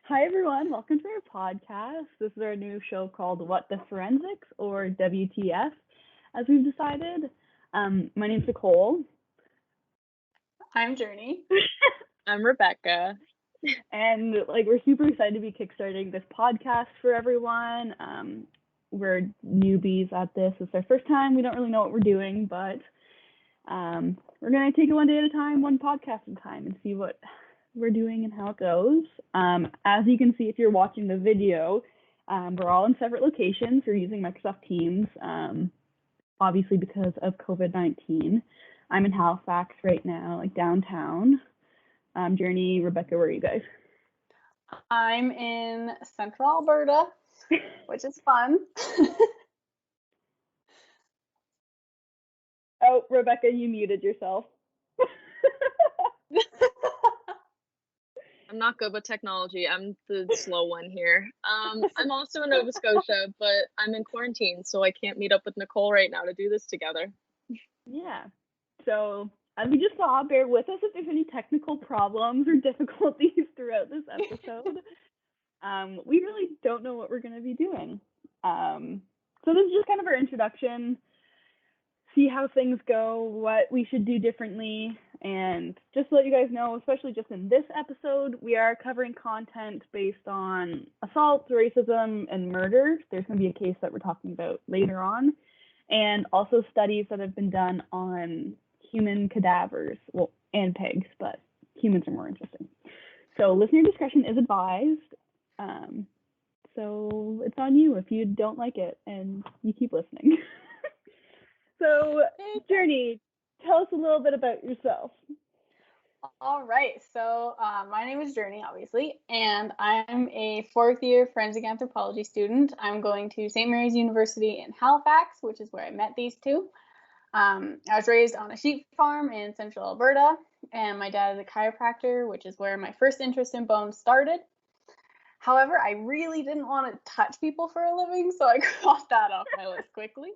Hi, everyone. Welcome to our podcast. This is our new show called What the Forensics, or WTF, as we've decided. My name's Nicole. I'm Journey. I'm Rebecca. And we're super excited to be kickstarting this podcast for everyone. We're newbies at this. It's our first time. We don't really know what we're doing, but we're going to take it one day at a time, one podcast at a time, and see what we're doing and how it goes. As you can see, if you're watching the video, we're all in separate locations. We're using Microsoft Teams, obviously because of COVID-19. I'm in Halifax right now, downtown. Journey, Rebecca, where are you guys? I'm in Central Alberta, which is fun. Oh, Rebecca, you muted yourself. I'm not good with technology. I'm the slow one here. I'm also in Nova Scotia, but I'm in quarantine, so I can't meet up with Nicole right now to do this together. Yeah. So, as we just saw, bear with us if there's any technical problems or difficulties throughout this episode. We really don't know what we're going to be doing. So this is just kind of our introduction, see how things go, what we should do differently, and just to let you guys know, especially just in this episode, we are covering content based on assault, racism, and murder. There's going to be a case that we're talking about later on, and also studies that have been done on human cadavers, well, and pigs, but humans are more interesting. So listener discretion is advised. So it's on you if you don't like it and you keep listening. So, Journey, tell us a little bit about yourself. All right. So my name is Journey, obviously, and I'm a fourth year forensic anthropology student. I'm going to St. Mary's University in Halifax, which is where I met these two. I was raised on a sheep farm in Central Alberta, and my dad is a chiropractor, which is where my first interest in bones started. However, I really didn't want to touch people for a living, so I crossed that off my list quickly.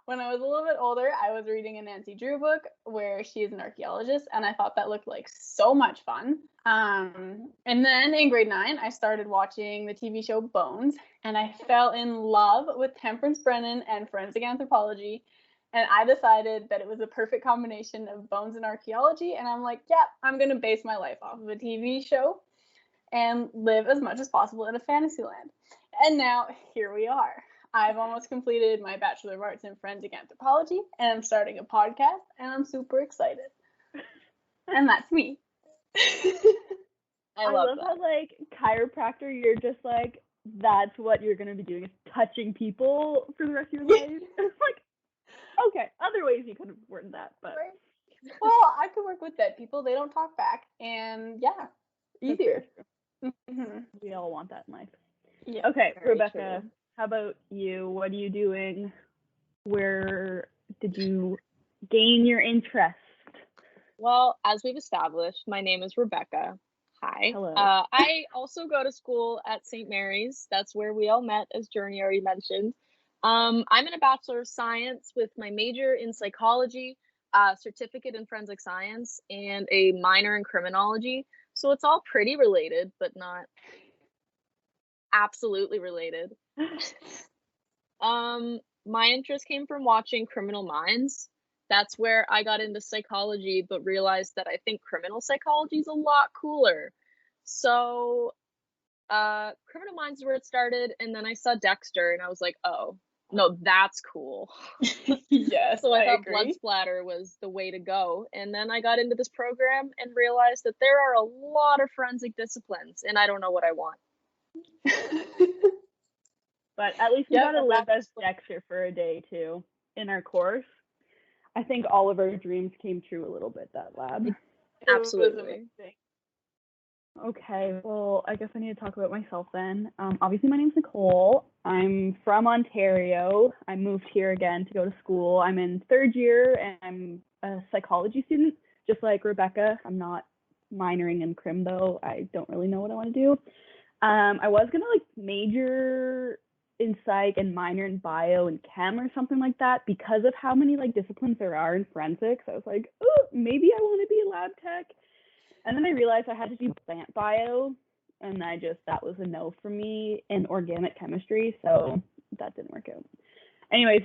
When I was a little bit older, I was reading a Nancy Drew book where she is an archaeologist, and I thought that looked like so much fun. And then in grade 9, I started watching the TV show Bones, and I fell in love with Temperance Brennan and forensic anthropology. And I decided that it was a perfect combination of bones and archaeology. And I'm like, yeah, I'm going to base my life off of a TV show and live as much as possible in a fantasy land. And now here we are. I've almost completed my Bachelor of Arts in Forensic Anthropology, and I'm starting a podcast, and I'm super excited. And that's me. I love how, chiropractor, you're just that's what you're going to be doing, is touching people for the rest of your life. It's okay, other ways you could have worded that, but. Right. Well, I could work with dead people. They don't talk back, and yeah, easier. Mm-hmm. We all want that in life. Yeah. Okay, Rebecca. True. How about you? What are you doing? Where did you gain your interest? Well, as we've established, my name is Rebecca. Hi. Hello. I also go to school at St. Mary's. That's where we all met, as Journey already mentioned. I'm in a Bachelor of Science with my major in psychology, certificate in forensic science, and a minor in criminology. So it's all pretty related, but not absolutely related. My interest came from watching Criminal Minds. That's where I got into psychology, but realized that I think criminal psychology is a lot cooler. So Criminal Minds is where it started, and then I saw Dexter, and I was like, oh, no, that's cool. Yes, so I thought agree. blood splatter was the way to go. And then I got into this program and realized that there are a lot of forensic disciplines, and I don't know what I want. But at least we got to live as Dexter for a day too in our course. I think all of our dreams came true a little bit that lab. Absolutely. Okay, well, I guess I need to talk about myself then. Obviously, my name's Nicole. I'm from Ontario. I moved here again to go to school. I'm in third year, and I'm a psychology student, just like Rebecca. I'm not minoring in crim, though. I don't really know what I want to do. I was going to, major in psych and minor in bio and chem or something like that because of how many, disciplines there are in forensics. I was like, oh, maybe I want to be a lab tech. And then I realized I had to do plant bio, and that was a no for me, in organic chemistry, so that didn't work out. Anyways,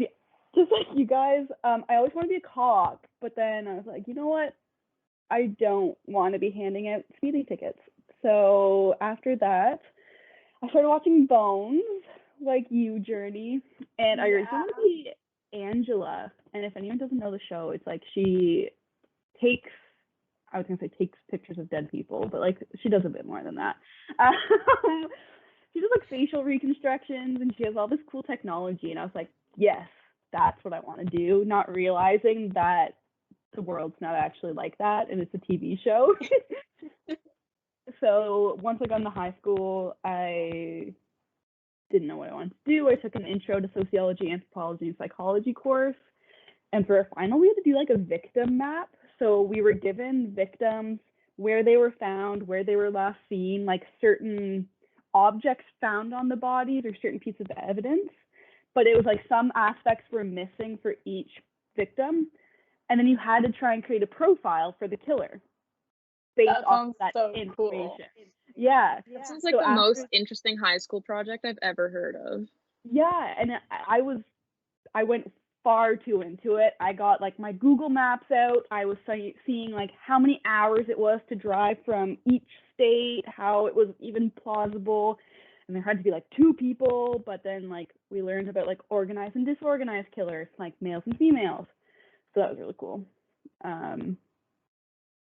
just like you guys, I always want to be a cop, but then I was like, you know what? I don't want to be handing out speeding tickets. So after that, I started watching Bones, like you, Journey, and I really want to be Angela. And if anyone doesn't know the show, it's like she takes, I was gonna say takes pictures of dead people, but like she does a bit more than that. She does like facial reconstructions, and she has all this cool technology. And I was like, yes, that's what I want to do. Not realizing that the world's not actually like that, and it's a TV show. So once I got into high school, I didn't know what I wanted to do. I took an intro to sociology, anthropology, and psychology course. And for a final, we had to do like a victim map. So we were given victims, where they were found, where they were last seen, like certain objects found on the bodies or certain pieces of evidence. But it was like some aspects were missing for each victim. And then you had to try and create a profile for the killer based off of that information. Cool. Yeah. That sounds like the most interesting high school project I've ever heard of. Yeah, and I went far too into it. I got like my Google Maps out. I was seeing like how many hours it was to drive from each state, how it was even plausible. And there had to be like 2 people, but then like we learned about like organized and disorganized killers, like males and females. So that was really cool.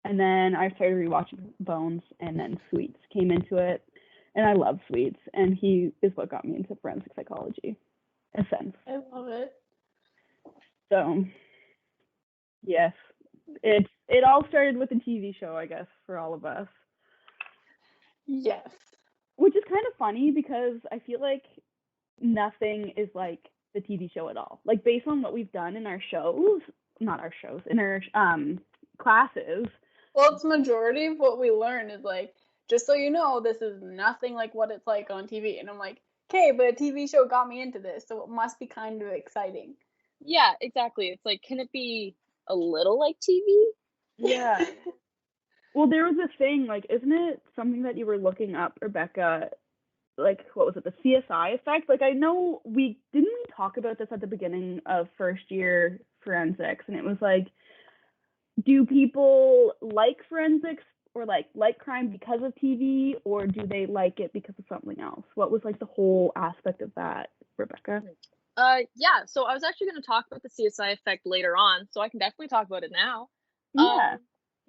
And then I started rewatching Bones, and then Sweets came into it, and I love Sweets, and he is what got me into forensic psychology, in a sense. I love it. So, yes, it all started with a TV show, I guess, for all of us. Yes. Which is kind of funny because I feel like nothing is like the TV show at all. Like based on what we've done in our shows, not our shows, in our classes. Well, it's majority of what we learn is like, just so you know, this is nothing like what it's like on TV. And I'm like, okay, but a TV show got me into this, so it must be kind of exciting. Yeah, exactly. It's like, can it be a little like TV? Yeah. Well, there was a thing, like, isn't it something that you were looking up, Rebecca? Like, what was it, the CSI effect? Like, I know we talk about this at the beginning of first year forensics, and it was like, do people like forensics or like crime because of TV, or do they like it because of something else? What was like the whole aspect of that, Rebecca? Yeah, so I was actually going to talk about the CSI effect later on, so I can definitely talk about it now. Yeah.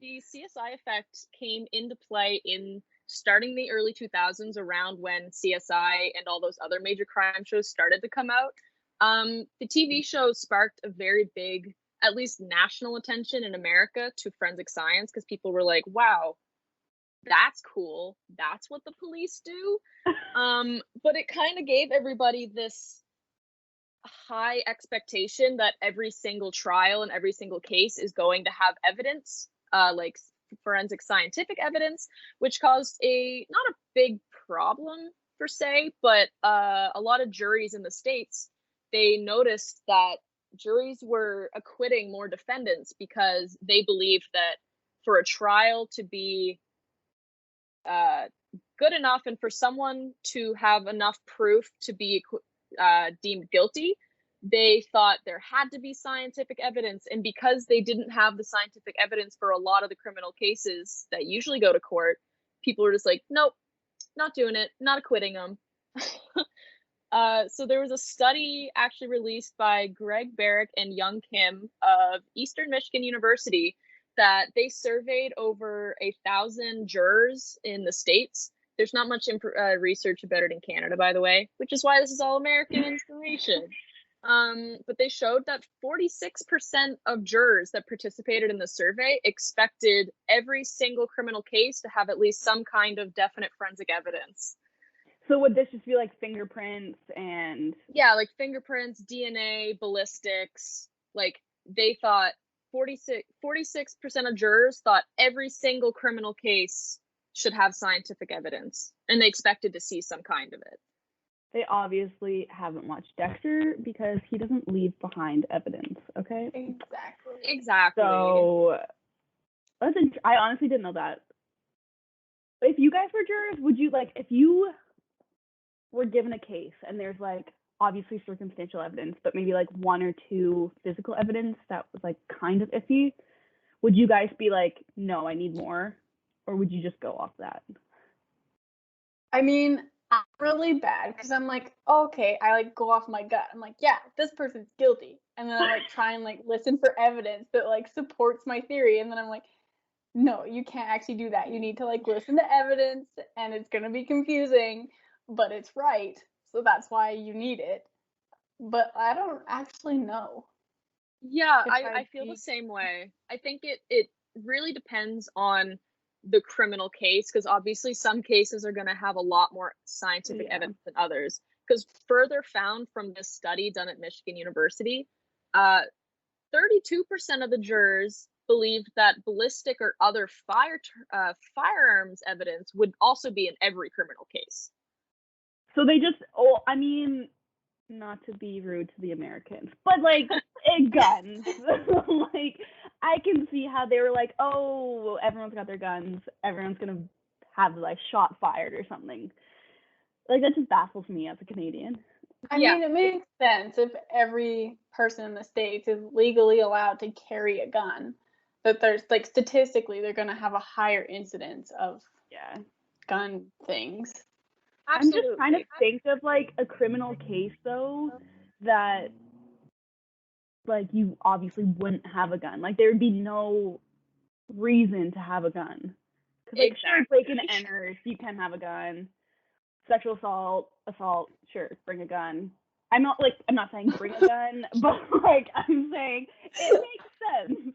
The CSI effect came into play in starting the early 2000s, around when CSI and all those other major crime shows started to come out. The TV show sparked a very big, at least national attention in America to forensic science, because people were like, wow, that's cool. That's what the police do. But it kind of gave everybody this high expectation that every single trial and every single case is going to have evidence, like forensic scientific evidence, which caused not a big problem per se, but a lot of juries in the States, they noticed that juries were acquitting more defendants because they believed that for a trial to be good enough and for someone to have enough proof to be deemed guilty, they thought there had to be scientific evidence. And because they didn't have the scientific evidence for a lot of the criminal cases that usually go to court, people were just like, nope, not doing it, not acquitting them. So there was a study actually released by Greg Barrick and Young Kim of Eastern Michigan University that they surveyed over 1,000 jurors in the States. There's not much research about it in Canada, by the way, which is why this is all American information. But they showed that 46% of jurors that participated in the survey expected every single criminal case to have at least some kind of definite forensic evidence. So would this just be like fingerprints and... Yeah, like fingerprints, DNA, ballistics. Like they thought 46% of jurors thought every single criminal case should have scientific evidence, and they expected to see some kind of it. They obviously haven't watched Dexter because he doesn't leave behind evidence, okay? Exactly. So, I honestly didn't know that. if you guys were jurors, would you, like, if you were given a case and there's, like, obviously circumstantial evidence, but maybe, like, one or two physical evidence that was, like, kind of iffy, would you guys be like, no, I need more? Or would you just go off that? I mean, I'm really bad because I'm like, okay, I like go off my gut. I'm like, yeah, this person's guilty. And then I like try and like listen for evidence that like supports my theory. And then I'm like, no, you can't actually do that. You need to like listen to evidence and it's going to be confusing, but it's right. So that's why you need it. But I don't actually know. Yeah, if I feel the same way. I think it really depends on the criminal case, because obviously some cases are going to have a lot more scientific Yeah. evidence than others. Because further found from this study done at Michigan University, 32% of the jurors believed that ballistic or other firearms evidence would also be in every criminal case. So they just, I mean, not to be rude to the Americans, but like guns. Like, I can see how they were like, oh, everyone's got their guns. Everyone's gonna have like shot fired or something. Like, that just baffles me as a Canadian. I mean, it makes sense if every person in the States is legally allowed to carry a gun, that there's like statistically they're going to have a higher incidence of gun things. Absolutely. I'm just trying to think of like a criminal case though that like you obviously wouldn't have a gun. Like, there would be no reason to have a gun. Because like, sure, break and enters, you can have a gun. Sexual assault, sure, bring a gun. I'm not saying bring a gun, but like, I'm saying it makes sense.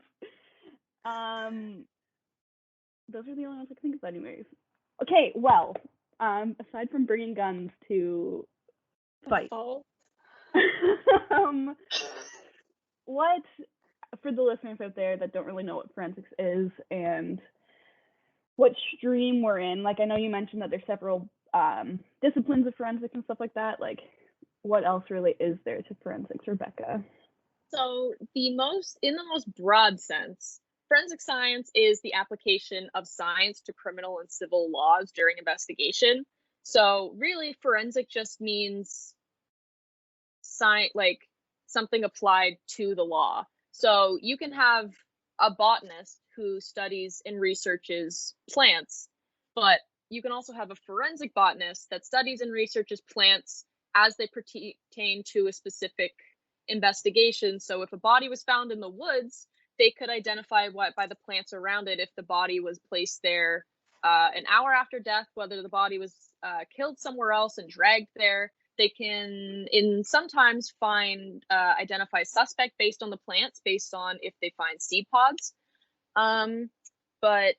Those are the only ones I can think of anyways. Okay, well, aside from bringing guns to fight, what, for the listeners out there that don't really know what forensics is and what stream we're in, like, I know you mentioned that there's several disciplines of forensics and stuff like that. Like, what else really is there to forensics, Rebecca? So in the most broad sense, forensic science is the application of science to criminal and civil laws during investigation. So really, forensic just means like something applied to the law. So you can have a botanist who studies and researches plants, but you can also have a forensic botanist that studies and researches plants as they pertain to a specific investigation. So if a body was found in the woods, they could identify by the plants around it if the body was placed there an hour after death, whether the body was killed somewhere else and dragged there. They can sometimes identify suspect based on the plants, based on if they find seed pods. But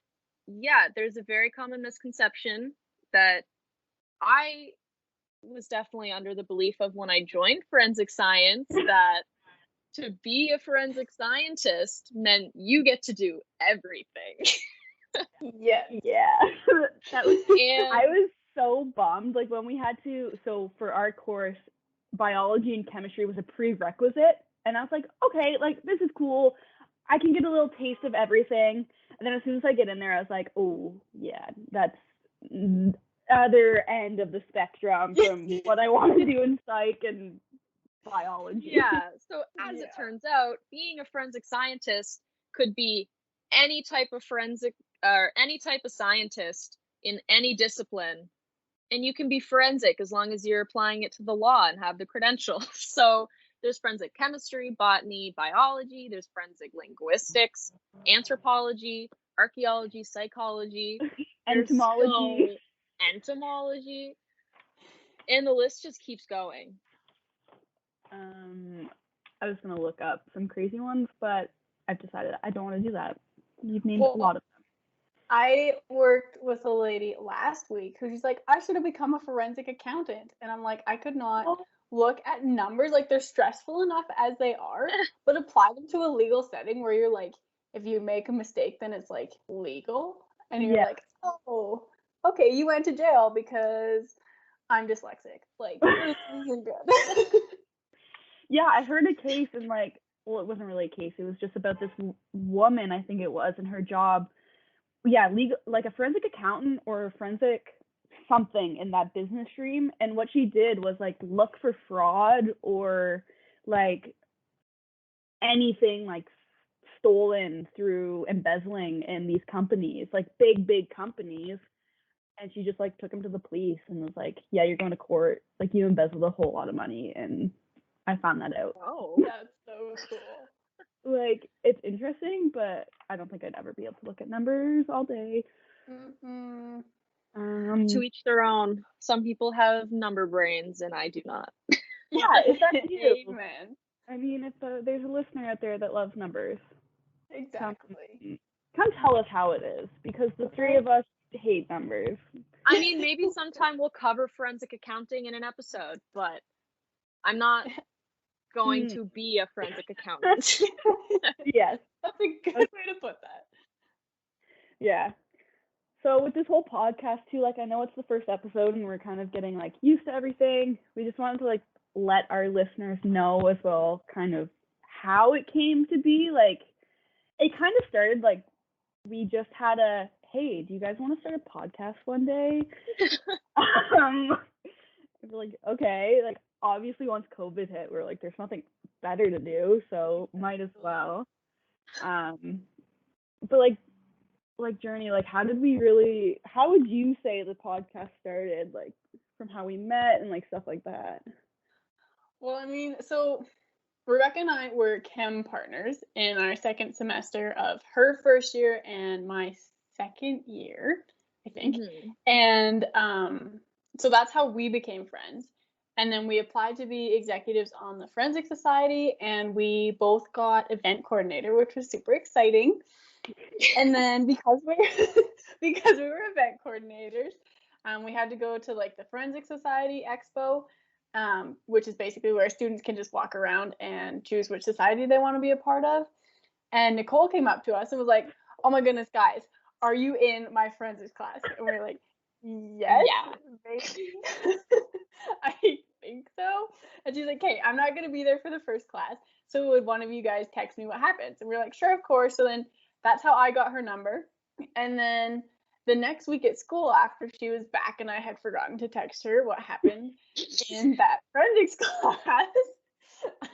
yeah, there's a very common misconception that I was definitely under the belief of when I joined forensic science, that to be a forensic scientist meant you get to do everything. Yeah. I was so bummed, like, when we had to, so for our course, biology and chemistry was a prerequisite, and I was like, okay, like, this is cool, I can get a little taste of everything. And then as soon as I get in there, I was like, oh yeah, that's other end of the spectrum from what I want to do in psych and biology. Yeah, so as it turns out, being a forensic scientist could be any type of forensic or any type of scientist in any discipline, and you can be forensic as long as you're applying it to the law and have the credentials. So there's forensic chemistry, botany, biology, there's forensic linguistics, anthropology, archaeology, psychology, entomology, and the list just keeps going. I was gonna look up some crazy ones, but I've decided I don't want to do that. You've named a lot of them. I worked with a lady last week who she's like, I should have become a forensic accountant. And I'm like, I could not look at numbers. Like, they're stressful enough as they are, but apply them to a legal setting where you're like, if you make a mistake, then it's like legal. And you're like, oh, okay, you went to jail because I'm dyslexic. Like, this isn't good. Yeah, I heard a case and like, well, it wasn't really a case. It was just about this woman, I think it was, and her job legal, like a forensic accountant or a forensic something in that business stream. And what she did was like look for fraud or like anything like stolen through embezzling in these companies, like big companies. And she just like took him to the police and was like, yeah, you're going to court, like you embezzled a whole lot of money. And I found that out. Oh. That's so cool. Like, it's interesting, but I don't think I'd ever be able to look at numbers all day. Mm-mm. To each their own. Some people have number brains, and I do not. Yeah, if that's you. Amen. I mean, if there's a listener out there that loves numbers, Exactly. come tell us how it is, because the three of us hate numbers. I mean, maybe sometime we'll cover forensic accounting in an episode, but I'm not going to be a forensic accountant. Yes. That's a good way to put that. Yeah. So with this whole podcast too, like I know it's the first episode and we're kind of getting like used to everything. We just wanted to like let our listeners know as well kind of how it came to be. Like it kind of started like we just had a, hey, do you guys want to start a podcast one day? We're like, okay, like obviously once COVID hit, we're like, there's nothing better to do, so might as well. But like Journey, like how would you say the podcast started, like from how we met and like stuff like that? Well, I mean, so Rebecca and I were chem partners in our second semester of her first year and my second year, I think. And so that's how we became friends. And then we applied to be executives on the Forensic Society, and we both got event coordinator, which was super exciting. And then because we were event coordinators, we had to go to like the Forensic Society Expo, which is basically where students can just walk around and choose which society they want to be a part of. And Nicole came up to us and was like, "Oh my goodness, guys, are you in my forensics class?" And we were like, "Yes, maybe." I think so. And she's like, "Hey, I'm not going to be there for the first class, so would one of you guys text me what happens?" And we're like, "Sure, of course." So then that's how I got her number. And then the next week at school, after she was back and I had forgotten to text her what happened in that forensics class.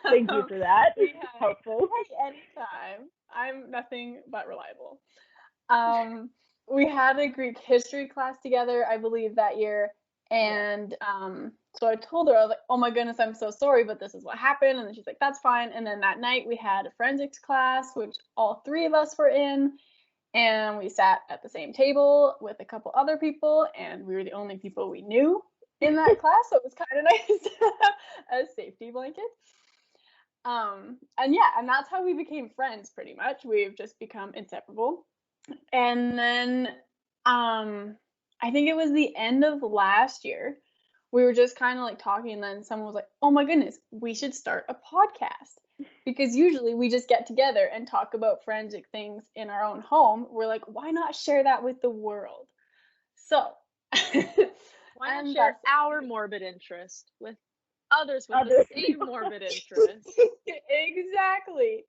Thank you for that. We had, helpful. Anytime. I'm nothing but reliable. We had a Greek history class together, I believe, that year. And so I told her, I was like, "Oh my goodness, I'm so sorry, but this is what happened." And then she's like, "That's fine." And then that night we had a forensics class, which all three of us were in. And we sat at the same table with a couple other people, and we were the only people we knew in that class. So it was kind of nice to have a safety blanket. And that's how we became friends pretty much. We've just become inseparable. And then I think it was the end of last year, we were just kind of like talking, and then someone was like, "Oh my goodness, we should start a podcast." Because usually we just get together and talk about forensic things in our own home. We're like, why not share that with the world? So why not share our morbid interest with others with the same morbid interest? Exactly.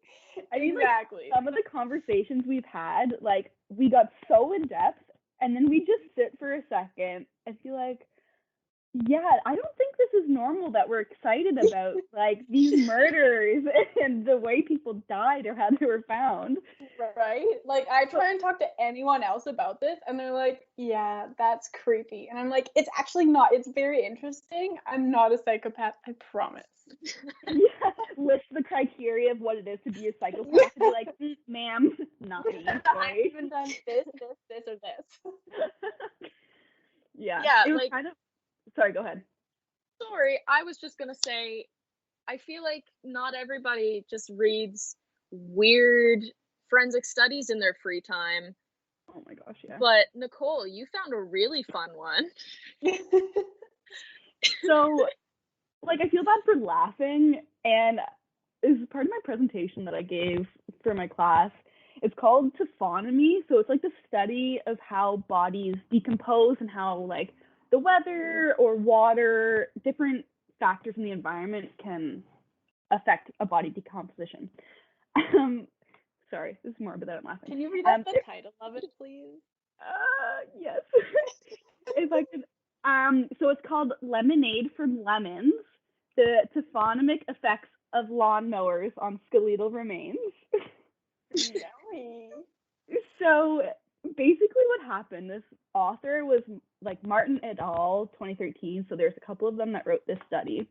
I mean, like, some of the conversations we've had, like we got so in depth, and then we just sit for a second and be like, yeah, I don't think this is normal that we're excited about like these murders and the way people died or how they were found. Right? Like I try and talk to anyone else about this and they're like, "Yeah, that's creepy." And I'm like, "It's actually not. It's very interesting. I'm not a psychopath, I promise." Yeah, list the criteria of what it is to be a psychopath and be like, "Ma'am, not me." I've even done this, or this. Yeah, it was like kind of. Sorry, go ahead. Sorry, I was just gonna say, I feel like not everybody just reads weird forensic studies in their free time. Oh my gosh, yeah. But Nicole, you found a really fun one. So, like, I feel bad for laughing, and it was part of my presentation that I gave for my class. It's called Taphonomy, so it's like the study of how bodies decompose and how, like, the weather or water, different factors in the environment can affect a body decomposition. Sorry, this is morbid that I'm laughing. Can you read us the title of it, please? Yes. If I could, so it's called Lemonade from Lemons: The Taphonomic Effects of Lawnmowers on Skeletal Remains. Yummy. So basically what happened, this author was like Martin et al. 2013, so there's a couple of them that wrote this study.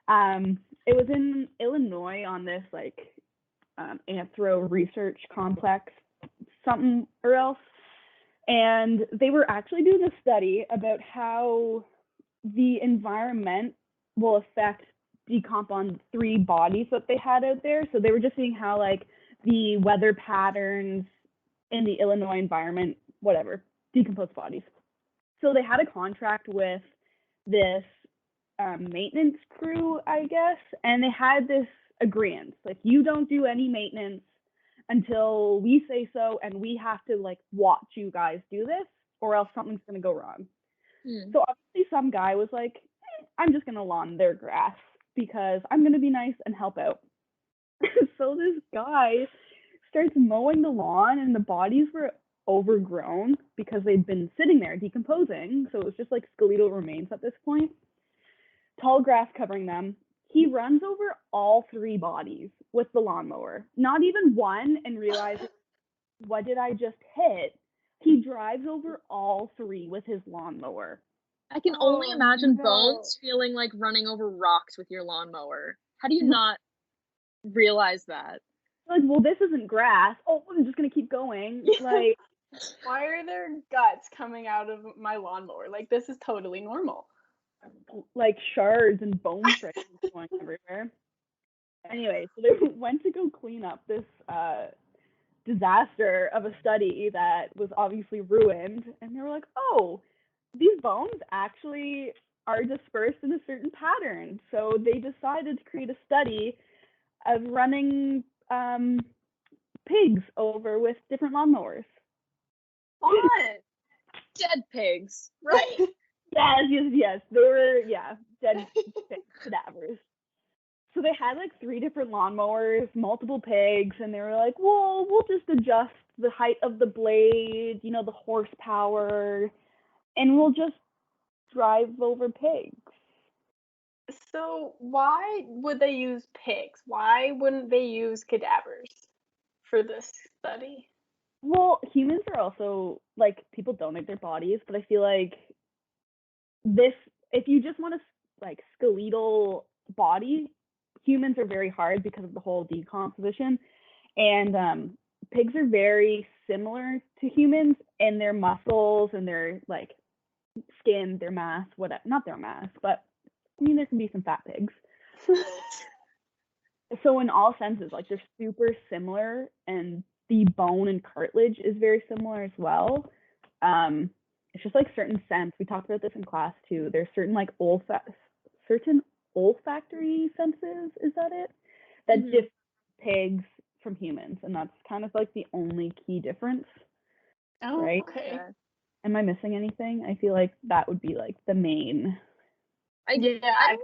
It was in Illinois on this like anthro research complex, something or else. And they were actually doing a study about how the environment will affect decomp on 3 bodies that they had out there. So they were just seeing how like the weather patterns in the Illinois environment, whatever, decompose bodies. So they had a contract with this maintenance crew, I guess, and they had this agreement, like, you don't do any maintenance until we say so, and we have to like watch you guys do this, or else something's gonna go wrong. So obviously some guy was like, I'm just gonna lawn their grass because I'm gonna be nice and help out. So this guy starts mowing the lawn, and the bodies were overgrown because they'd been sitting there decomposing. So it was just like skeletal remains at this point. Tall grass covering them. He runs over all 3 bodies with the lawnmower. Not even one, and realizes, what did I just hit? He drives over all 3 with his lawnmower. I can only imagine no. Bones feeling like running over rocks with your lawnmower. How do you not realize that? Like, well, this isn't grass. Oh, I'm just gonna keep going. Like, Why are there guts coming out of my lawnmower? Like, this is totally normal. like shards and bone fragments going everywhere. Anyway, so they went to go clean up this disaster of a study that was obviously ruined, and they were like, oh, these bones actually are dispersed in a certain pattern. So they decided to create a study of running pigs over with different lawnmowers. What? Dead pigs, right? Yes. They were, dead pig cadavers. So they had like 3 different lawnmowers, multiple pigs, and they were like, well, we'll just adjust the height of the blade, you know, the horsepower, and we'll just drive over pigs. So why would they use pigs? Why wouldn't they use cadavers for this study? Well, humans are also, like, people donate their bodies, but I feel like this, if you just want a, like, skeletal body, humans are very hard because of the whole decomposition, and pigs are very similar to humans in their muscles and their, like, skin, their mass, whatever, not their mass, but I mean, there can be some fat pigs. So in all senses, like, they're super similar, and the bone and cartilage is very similar as well. It's just like certain scents. We talked about this in class too. There's certain like certain olfactory senses, is that it? That differ pigs from humans, and that's kind of like the only key difference. Oh, right? okay. Am I missing anything? I feel like that would be like the main. I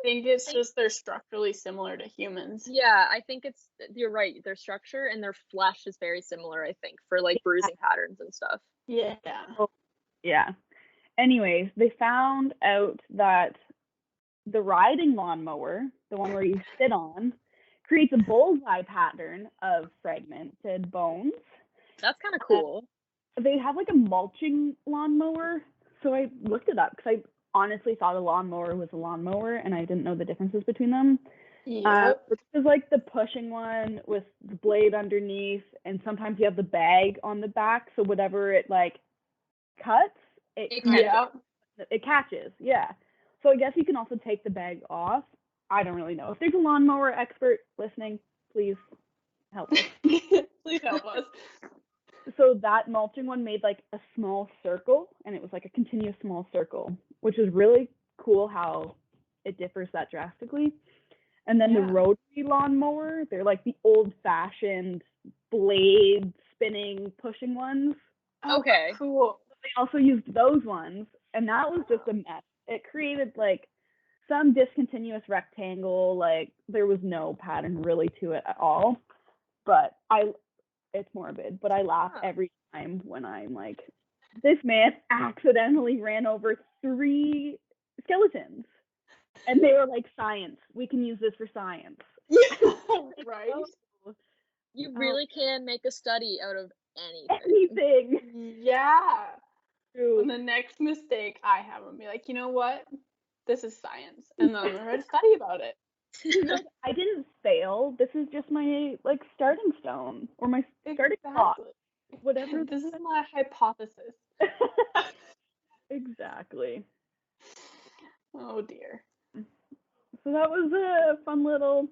think it's just they're structurally similar to humans. Yeah, I think you're right. Their structure and their flesh is very similar, I think, for like bruising patterns and stuff. Yeah. Yeah. Anyways, they found out that the riding lawnmower, the one where you sit on, creates a bullseye pattern of fragmented bones. That's kind of cool. They have like a mulching lawnmower. So I looked it up because I honestly thought a lawnmower was a lawnmower and I didn't know the differences between them. Yep. This is like the pushing one with the blade underneath, and sometimes you have the bag on the back, so whatever it like cuts, it catches. Yeah. So I guess you can also take the bag off. I don't really know. If there's a lawnmower expert listening, please help us. Please help us. So that mulching one made like a small circle, and it was like a continuous small circle, which is really cool how it differs that drastically. And then the rotary lawnmower, they're like the old-fashioned blade spinning pushing ones. Okay. Cool. They also used those ones, and that was just a mess. It created like some discontinuous rectangle, like there was no pattern really to it at all. But it's morbid, but I laugh every time when I'm like this man accidentally ran over 3 skeletons. And they were like, science. We can use this for science. Right? You really can make a study out of anything. Anything. Yeah. True. And the next mistake I have will be like, you know what? This is science. And then I'm going to write a study about it. Like, I didn't fail. This is just my, like, starting stone. Or my starting thought. Whatever. This is my hypothesis. Exactly. Oh, dear. So that was a fun little,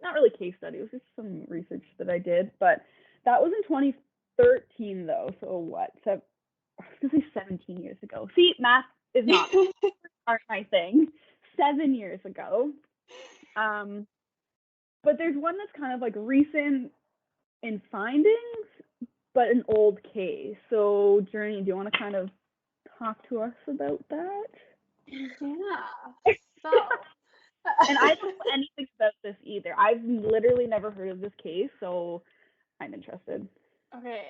not really case study, it was just some research that I did, but that was in 2013 though, so what, I was gonna say 17 years ago. See, math is not my thing. 7 years ago. But there's one that's kind of like recent in findings, but an old case. So Journey, do you want to kind of talk to us about that? Yeah. So. And I don't know anything about this either. I've literally never heard of this case, so I'm interested. Okay,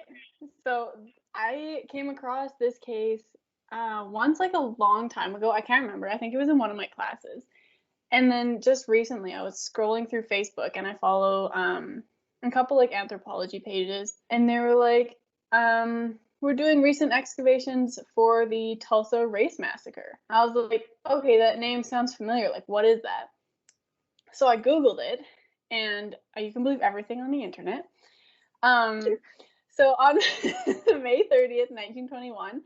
so I came across this case once, like a long time ago. I can't remember. I think it was in one of my classes. And then just recently, I was scrolling through Facebook, and I follow a couple like anthropology pages, and they were like, we're doing recent excavations for the Tulsa Race Massacre. I was like, okay, that name sounds familiar. Like, what is that? So I Googled it, and you can believe everything on the internet. So on May 30th, 1921,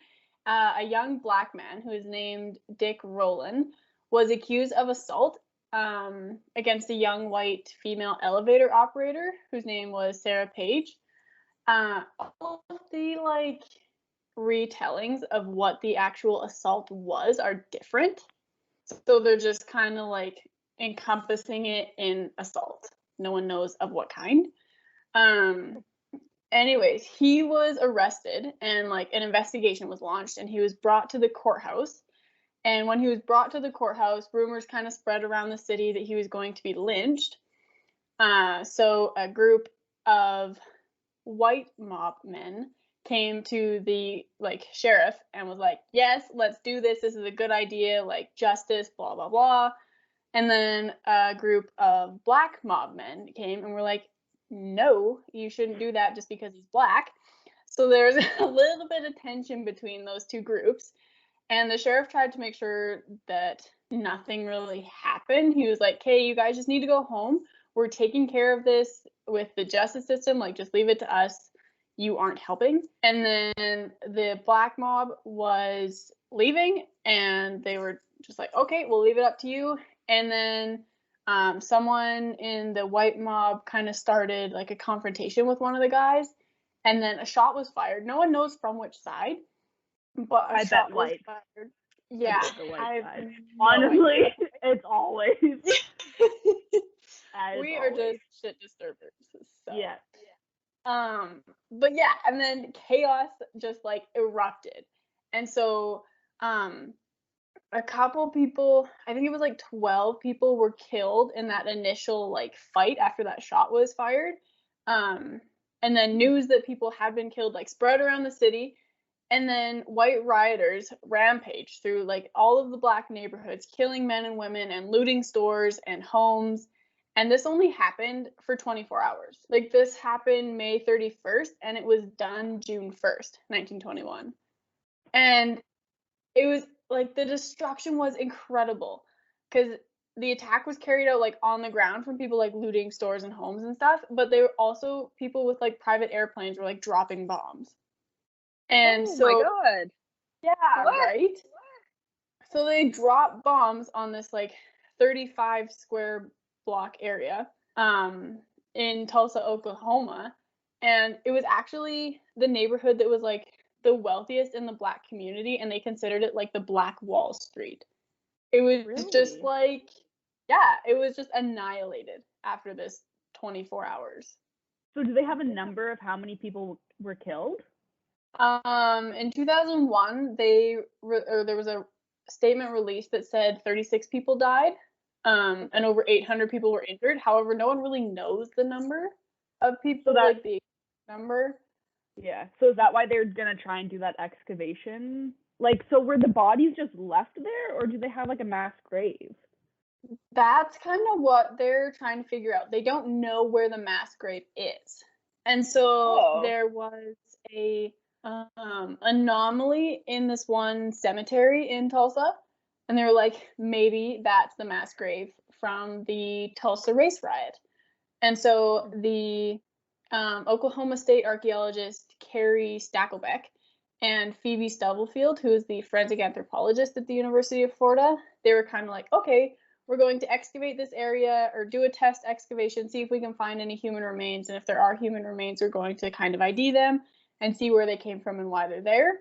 a young black man who is named Dick Rowland was accused of assault against a young white female elevator operator whose name was Sarah Page. All of the like retellings of what the actual assault was are different. So they're just kind of like encompassing it in assault. No one knows of what kind. Anyways, he was arrested and like an investigation was launched and he was brought to the courthouse. And when he was brought to the courthouse, rumors kind of spread around the city that he was going to be lynched. So a group of white mob men came to the like sheriff and was like, yes, let's do this. This is a good idea, like justice, blah, blah, blah. And then a group of black mob men came and were like, no, you shouldn't do that just because he's black. So there's a little bit of tension between those two groups. And the sheriff tried to make sure that nothing really happened. He was like, hey, you guys just need to go home. We're taking care of this with the justice system. Like, just leave it to us. You aren't helping. And then the black mob was leaving and they were just like, okay, we'll leave it up to you. And then someone in the white mob kind of started like a confrontation with one of the guys. And then a shot was fired. No one knows from which side, but a shot was fired. Yeah. Honestly, it's always. We are just shit disturbers. So. Yeah. But yeah, and then chaos just like erupted. And so a couple people, I think it was like 12 people were killed in that initial like fight after that shot was fired. And then news that people had been killed like spread around the city. And then white rioters rampaged through like all of the black neighborhoods, killing men and women and looting stores and homes. And this only happened for 24 hours. Like this happened May 31st and it was done June 1st, 1921. And it was like the destruction was incredible because the attack was carried out like on the ground from people like looting stores and homes and stuff. But they were also people with like private airplanes were like dropping bombs. And so, my God. Yeah, what? Right? So they dropped bombs on this like 35 square block area in Tulsa, Oklahoma. And it was actually the neighborhood that was like the wealthiest in the black community. And they considered it like the Black Wall Street. It was just like, yeah, it was just annihilated after this 24 hours. So do they have a number of how many people were killed? In 2001, there was a statement released that said 36 people died, and over 800 people were injured. However, no one really knows the number of people, like the number. Yeah. So is that why they're gonna try and do that excavation? Like, so were the bodies just left there, or do they have like a mass grave? That's kind of what they're trying to figure out. They don't know where the mass grave is. And so there was a anomaly in this one cemetery in Tulsa, and they were like, maybe that's the mass grave from the Tulsa Race Riot. And so the Oklahoma State archaeologist Carrie Stacklebeck and Phoebe Stubblefield, who is the forensic anthropologist at the University of Florida, they were kind of like, okay, we're going to excavate this area or do a test excavation, see if we can find any human remains. And if there are human remains, we're going to kind of ID them and see where they came from and why they're there.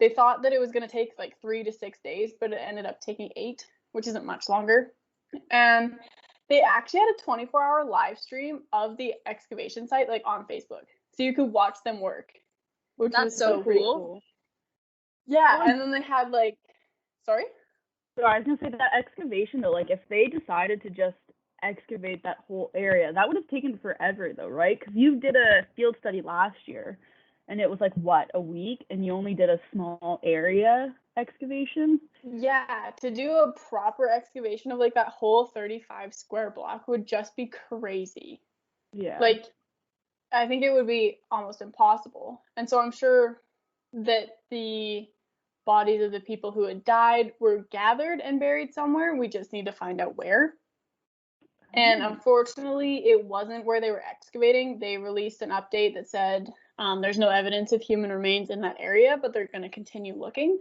They thought that it was going to take like 3 to 6 days, but it ended up taking 8, which isn't much longer. And they actually had a 24-hour live stream of the excavation site, like on Facebook. So you could watch them work, which was so cool. Yeah, and then they had like, sorry? So I was gonna say that excavation though, like if they decided to just excavate that whole area, that would have taken forever though, right? Because you did a field study last year, and it was like what, a week, and you only did a small area excavation. Yeah, to do a proper excavation of like that whole 35 square block would just be crazy. Yeah. Like, I think it would be almost impossible. And so I'm sure that the bodies of the people who had died were gathered and buried somewhere. We just need to find out where. And unfortunately, it wasn't where they were excavating. They released an update that said there's no evidence of human remains in that area, but they're going to continue looking.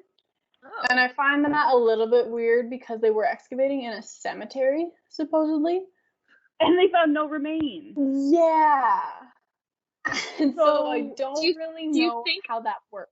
Oh. And I find that a little bit weird because they were excavating in a cemetery, supposedly. And they found no remains. Yeah. And so I don't really know how that works.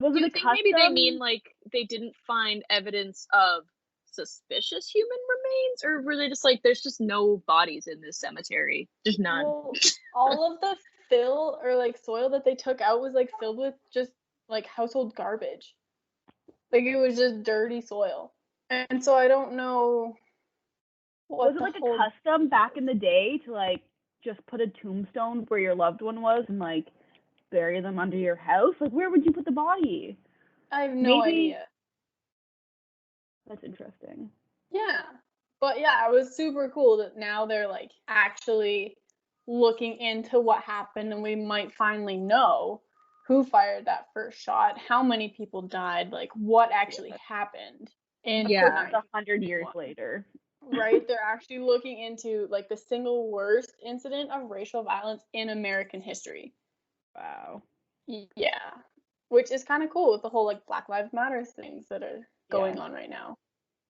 Do you think maybe they mean like they didn't find evidence of suspicious human remains, or were they just like there's just no bodies in this cemetery? There's none. Well, all of the fill or like soil that they took out was like filled with just like household garbage. Like it was just dirty soil. And so I don't know what was it like a custom back in the day to like just put a tombstone where your loved one was and like bury them under your house? Like, where would you put the body? I have no idea. That's interesting. Yeah. But yeah, it was super cool that now they're like actually looking into what happened, and we might finally know who fired that first shot, how many people died, like what actually happened in 100 years later. Right? They're actually looking into like the single worst incident of racial violence in American history. Wow. Yeah. Which is kind of cool with the whole like Black Lives Matter things that are going on right now.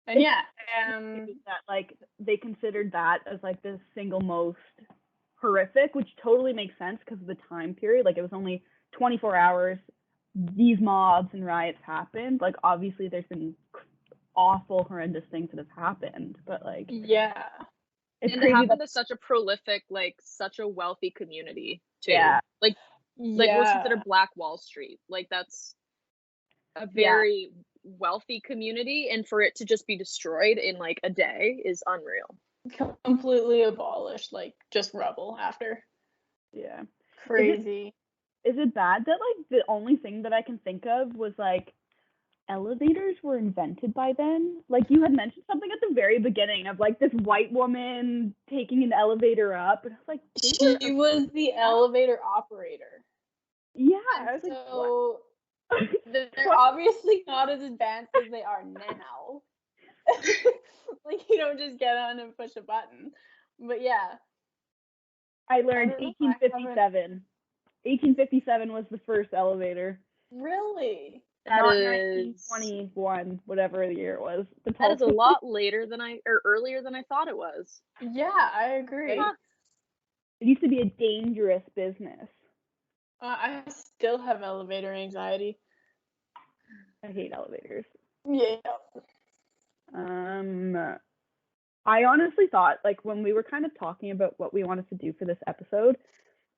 And that like they considered that as like the single most horrific, which totally makes sense because of the time period. Like it was only 24 hours. These mobs and riots happened. Like obviously there's been awful, horrendous things that have happened, but like it's crazy. It happened to such a prolific, like such a wealthy community too. Like what's considered Black Wall Street. Like that's a very wealthy community, and for it to just be destroyed in like a day is unreal. Completely abolished, like just rubble after. Yeah. Crazy. Is it bad that like the only thing that I can think of was like elevators were invented by then? Like you had mentioned something at the very beginning of like this white woman taking an elevator up, and I was like, she was the elevator operator. Yeah. I was so they're obviously not as advanced as they are now. Like you don't just get on and push a button. But yeah. I learned 1857. 1857 was the first elevator. Really? Not 1921, whatever the year it was. That is a lot later than earlier than I thought it was. Yeah, I agree. Yeah. It used to be a dangerous business. I still have elevator anxiety. I hate elevators. Yeah. I honestly thought, like, when we were kind of talking about what we wanted to do for this episode,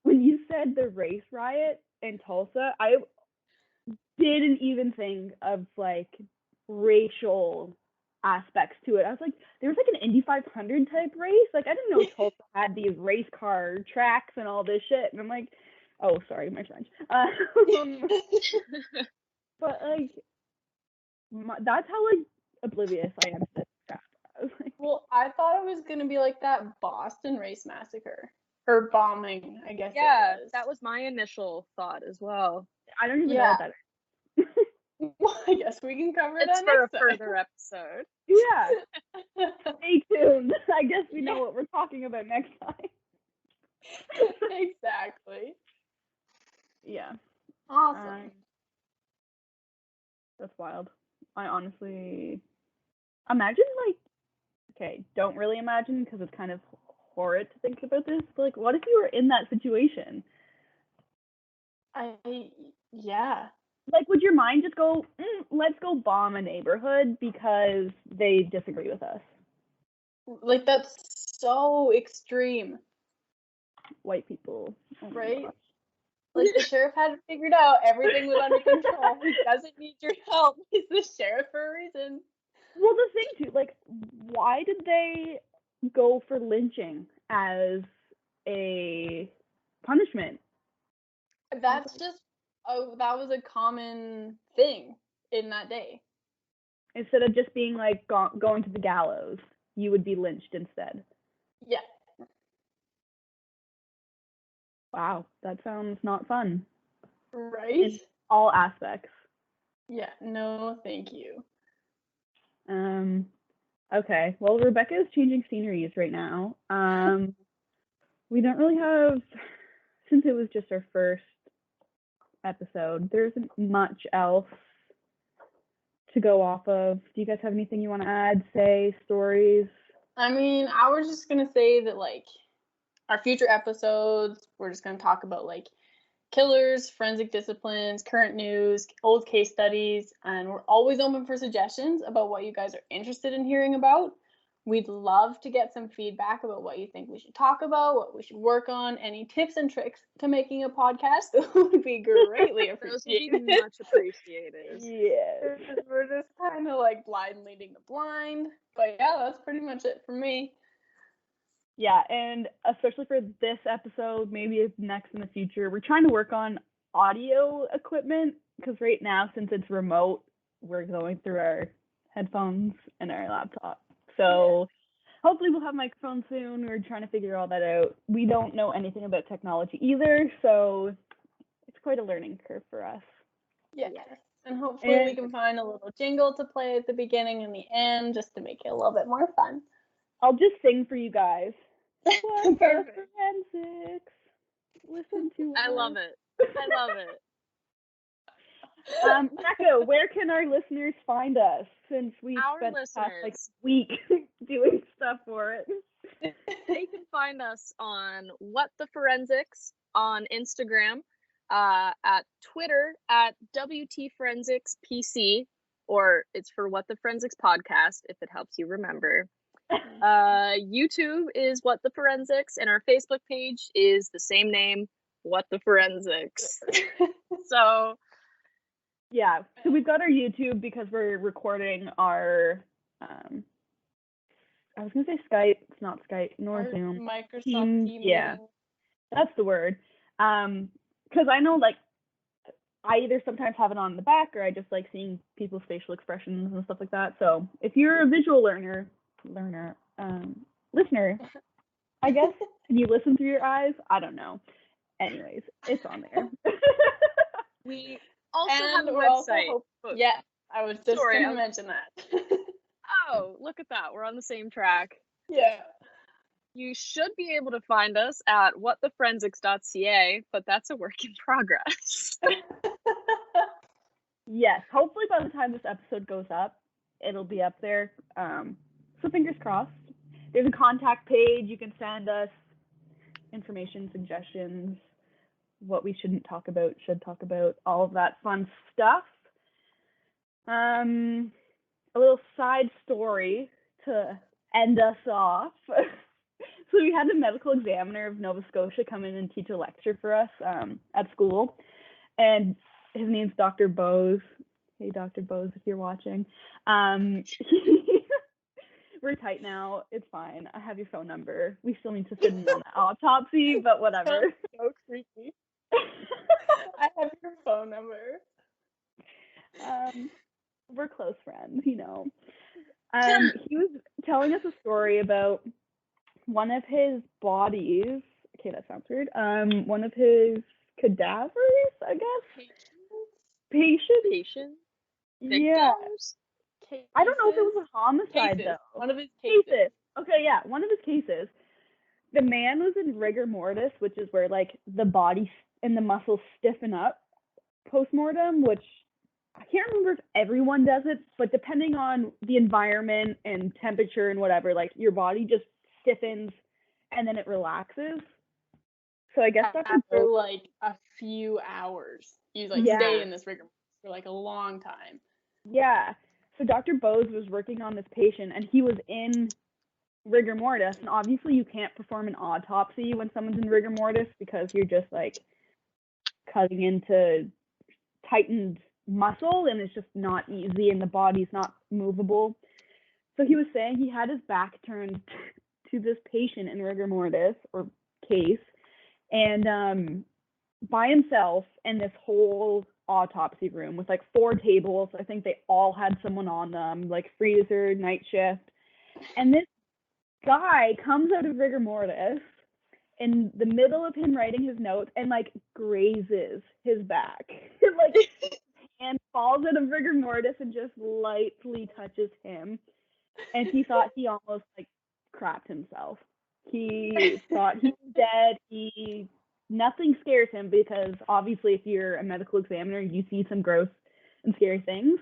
when you said the race riot in Tulsa, I didn't even think of, like, racial aspects to it. I was like, there was, like, an Indy 500 type race? Like, I didn't know Tulsa had these race car tracks and all this shit. And I'm like, Oh, sorry, my French. But like, that's how like oblivious I am to this crap. I was like, Well, I thought it was gonna be like that Boston Race Massacre. Or bombing, I guess Yeah, it was. that was my initial thought as well. I don't even know what that is. Well, I guess we can cover It's that for a next time. further episode. Yeah, stay tuned. I guess we know what we're talking about next time. Exactly. Yeah. Awesome. That's wild. I honestly imagine like, okay, don't really imagine because it's kind of horrid to think about this. But like, what if you were in that situation? Yeah. Like, would your mind just go, let's go bomb a neighborhood because they disagree with us? Like, that's so extreme, White people. Oh my right? gosh. Like, the sheriff had it figured out. Everything was under control. He doesn't need your help. He's the sheriff for a reason. Well, the thing too, like, why did they go for lynching as a punishment? That's just, that was a common thing in that day. Instead of just being like going to the gallows, you would be lynched instead. Yeah. Wow, that sounds not fun. Right? In all aspects. Yeah, no, thank you. Okay, well, Rebecca is changing sceneries right now. We don't really have, since it was just our first episode, there isn't much else to go off of. Do you guys have anything you want to add, say, stories? I mean, I was just going to say that, like, our future episodes, we're just going to talk about, like, killers, forensic disciplines, current news, old case studies, and we're always open for suggestions about what you guys are interested in hearing about. We'd love to get some feedback about what you think we should talk about, what we should work on, any tips and tricks to making a podcast. That would be greatly appreciated. Those would be much appreciated. Yeah. We're just kind of like blind leading the blind. But yeah, that's pretty much it for me. Yeah, and especially for this episode, maybe it's next in the future, we're trying to work on audio equipment because right now, since it's remote, we're going through our headphones and our laptop. So hopefully we'll have microphones soon. We're trying to figure all that out. We don't know anything about technology either, so it's quite a learning curve for us. Yes. And hopefully And we can find a little jingle to play at the beginning and the end just to make it a little bit more fun. I'll just sing for you guys. What Perfect. forensics? Listen to us. I love it. I love it. Rebecca, where can our listeners find us since we spent the past like week doing stuff for it? They can find us on What the Forensics on Instagram, at Twitter at WT Forensics PC, or it's for What the Forensics Podcast if it helps you remember. YouTube is What the Forensics, and our Facebook page is the same name, What the Forensics. So yeah, so we've got our YouTube because we're recording our I was gonna say Skype, it's not Skype nor Our Zoom. Microsoft Teams, Team yeah, meeting. that's the word. Because I know like I either sometimes have it on in the back or I just like seeing people's facial expressions and stuff like that. So if you're a visual listener, I guess, can you listen through your eyes? I don't know. Anyways, it's on there. we also And have a we're also website. Yeah, I was just Sorry, going to mention that. Oh, look at that. We're on the same track. Yeah. You should be able to find us at whattheforensics.ca, but that's a work in progress. Yes, hopefully by the time this episode goes up, it'll be up there. So fingers crossed. There's a contact page. You can send us information, suggestions, what we shouldn't talk about, should talk about, all of that fun stuff. A little side story to end us off. So we had a medical examiner of Nova Scotia come in and teach a lecture for us at school, and his name's Dr. Bose. Hey, Dr. Bose, if you're watching. We're tight now. It's fine. I have your phone number. We still need to send him on an autopsy, but whatever. So creepy. I have your phone number. We're close friends, you know. He was telling us a story about one of his bodies. Okay, that sounds weird. One of his cadavers, I guess. Patient. Patient? Yeah. Victims? I don't know if it was a homicide Cases. though. One of his cases. Okay, yeah, one of his cases. The man was in rigor mortis, which is where like the body and the muscles stiffen up post-mortem, which I can't remember if everyone does it, but depending on the environment and temperature and whatever, like your body just stiffens and then it relaxes. So I guess that's after like a few hours. You like stay in this rigor mortis for like a long time. Yeah. So Dr. Bose was working on this patient and he was in rigor mortis, and obviously you can't perform an autopsy when someone's in rigor mortis because you're just like cutting into tightened muscle and it's just not easy and the body's not movable. So he was saying he had his back turned to this patient in rigor mortis or case, and by himself in this whole autopsy room with like 4 tables. I think they all had someone on them, like freezer, night shift. And this guy comes out of rigor mortis in the middle of him writing his notes and like grazes his back. Like and falls out of rigor mortis and just lightly touches him. And he thought he almost like crapped himself. He thought he was dead. Nothing scares him because obviously if you're a medical examiner, you see some gross and scary things.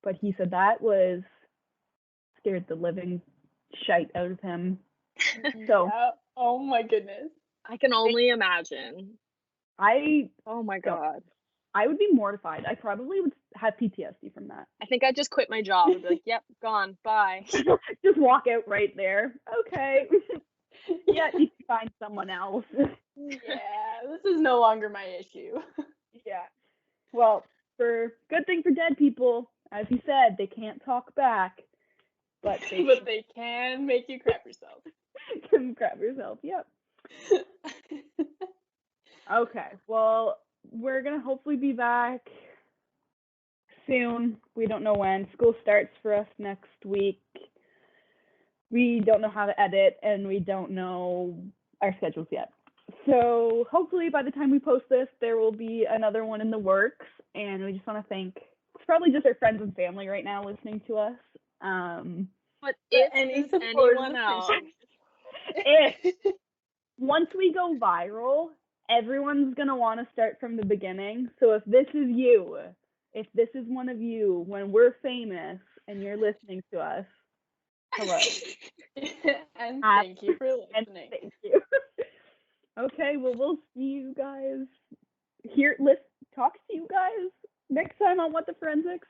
But he said that was scared the living shite out of him. So yeah. Oh my goodness. I can only imagine. Oh my god. I would be mortified. I probably would have PTSD from that. I think I'd just quit my job and be like, yep, gone, bye. Just walk out right there. Okay. Yeah, you can find someone else. Yeah, this is no longer my issue. Yeah. Well, good thing for dead people, as you said, they can't talk back. But they can make you crap yourself. Can crap yourself, yep. Okay, well, we're going to hopefully be back soon. We don't know when. School starts for us next week. We don't know how to edit, and we don't know our schedules yet. So hopefully by the time we post this, there will be another one in the works, and we just want to thank, it's probably just our friends and family right now listening to us. But if anyone else, once we go viral, everyone's going to want to start from the beginning. So if this is you, if this is one of you, when we're famous and you're listening to us, hello. And thank you for listening. And thank you. Okay, well, we'll see you guys here. Let's talk to you guys next time on What the Forensics.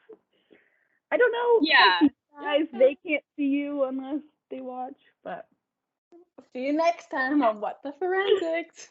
I don't know. Yeah. Guys, they can't see you unless they watch, but see you next time on What the Forensics.